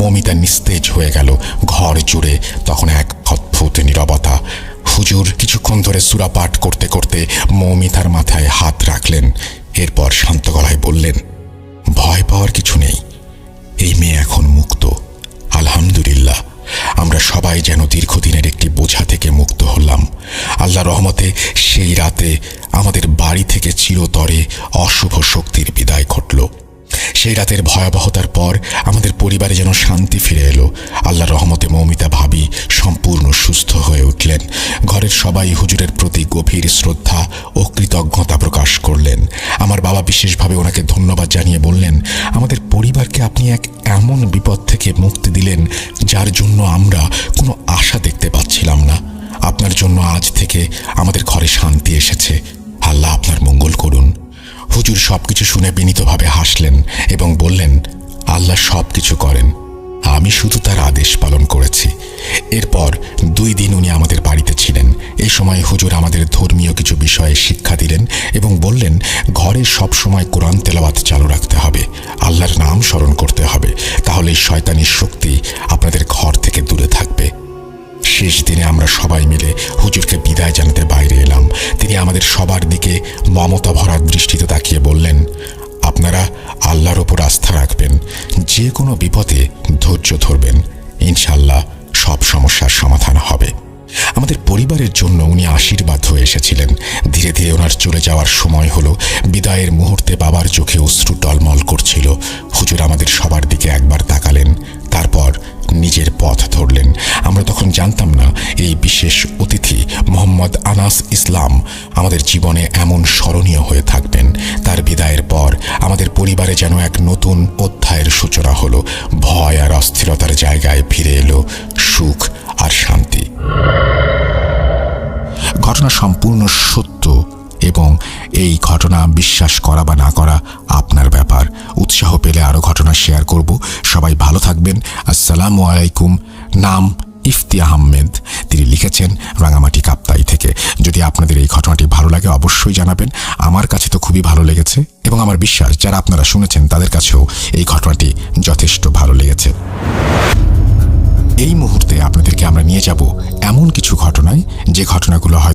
মৌমিতা নিস্তেজ হয়ে গেল। ঘর জুড়ে তখন এক অদ্ভুত নীরবতা। হুজুর কিছুক্ষণ ধরে সূরা পাঠ করতে করতে মৌমিতার মাথায় হাত রাখলেন। এরপর শান্ত গলায় বললেন, ভয় পাওয়ার কিছু নেই, এই মেয়ে এখন মুক্ত। আলহামদুলিল্লাহ, আমরা সবাই যেন দীর্ঘদিনের একটি বোঝা থেকে মুক্ত হলাম। আল্লাহ রহমতে সেই রাতে আমাদের বাড়ি থেকে চিরতরে অশুভ শক্তির বিদায় ঘটল। সেই রাতের ভয়াবহতার পর আমাদের পরিবারে যেন শান্তি ফিরে এলো। আল্লাহ রহমতে মৌমিতা ভাবি সম্পূর্ণ সুস্থ হয়ে উঠলেন। ঘরের সবাই হুজুরের প্রতি গভীর শ্রদ্ধা ও কৃতজ্ঞতা প্রকাশ করলেন। আমার বাবা বিশেষভাবে ওনাকে ধন্যবাদ জানিয়ে বললেন, আমাদের পরিবারকে আপনি এক এমন বিপদ থেকে মুক্তি দিলেন যার জন্য আমরা কোনো আশা দেখতে পাচ্ছিলাম না। আপনার জন্য আজ থেকে আমাদের ঘরে শান্তি এসেছে। আল্লাহ আপনার মঙ্গল করুন। হুজুর সবকিছু শুনে বিনীতভাবে হাসলেন এবং বললেন, আল্লাহ সবকিছু করেন, আমি শুধু তার আদেশ পালন করেছি। এরপর 2 দিন উনি আমাদের বাড়িতে ছিলেন। এই সময় হুজুর আমাদের ধর্মীয় কিছু বিষয়ে শিক্ষা দিলেন এবং বললেন, ঘরে সব সময় কোরআন তেলাওয়াত চালু রাখতে হবে, আল্লাহর নাম স্মরণ করতে হবে, তাহলে শয়তানির শক্তি আপনাদের ঘর থেকে দূরে থাকবে। শেষ দিনে আমরা সবাই মিলে হুজুরকে বিদায় জানাতে বাইরে এলাম। তিনি আমাদের সবার দিকে মমতা ভরা দৃষ্টিতে তাকিয়ে বললেন, আপনারা আল্লাহর ওপর আস্থা রাখবেন, যে কোনো বিপদে ধৈর্য ধরবেন, ইনশাআল্লাহ সব সমস্যার সমাধান হবে। আমাদের পরিবারের জন্য উনি আশীর্বাদ হয়ে এসেছিলেন। ধীরে ধীরে ওনার চলে যাওয়ার সময় হলো। বিদায়ের মুহূর্তে বাবার চোখে অশ্রু টলমল করছিল। হুজুর আমাদের সবার দিকে একবার তাকালেন, তারপর নিজের পথ ধরলেন। আমরা তখন জানতাম না এই বিশেষ অতিথি মোহাম্মদ আনাস ইসলাম আমাদের জীবনে এমন স্মরণীয় হয়ে থাকবেন। তার বিদায়ের পর আমাদের পরিবারে যেন এক নতুন অধ্যায়ের সূচনা হলো। ভয় আর অস্থিরতার জায়গায় ফিরে এলো সুখ আর শান্তি। ঘটনা সম্পূর্ণ সত্য এবং এই ঘটনা বিশ্বাস করা বা না করা আপনার ব্যাপার। উৎসাহ পেলে আরও ঘটনা শেয়ার করব। সবাই ভালো থাকবেন। আসসালামু আলাইকুম। নাম ইফতি আহমেদ। তিনি লিখেছেন রাঙামাটি কাপ্তাই থেকে। যদি আপনাদের এই ঘটনাটি ভালো লাগে অবশ্যই জানাবেন। আমার কাছে তো খুবই ভালো লেগেছে এবং আমার বিশ্বাস যারা আপনারা শুনেছেন তাদের কাছেও এই ঘটনাটি যথেষ্ট ভালো লেগেছে। এই মুহূর্তে আপনাদেরকে আমরা নিয়ে যাব এমন কিছু ঘটনায় যে ঘটনাগুলো হয়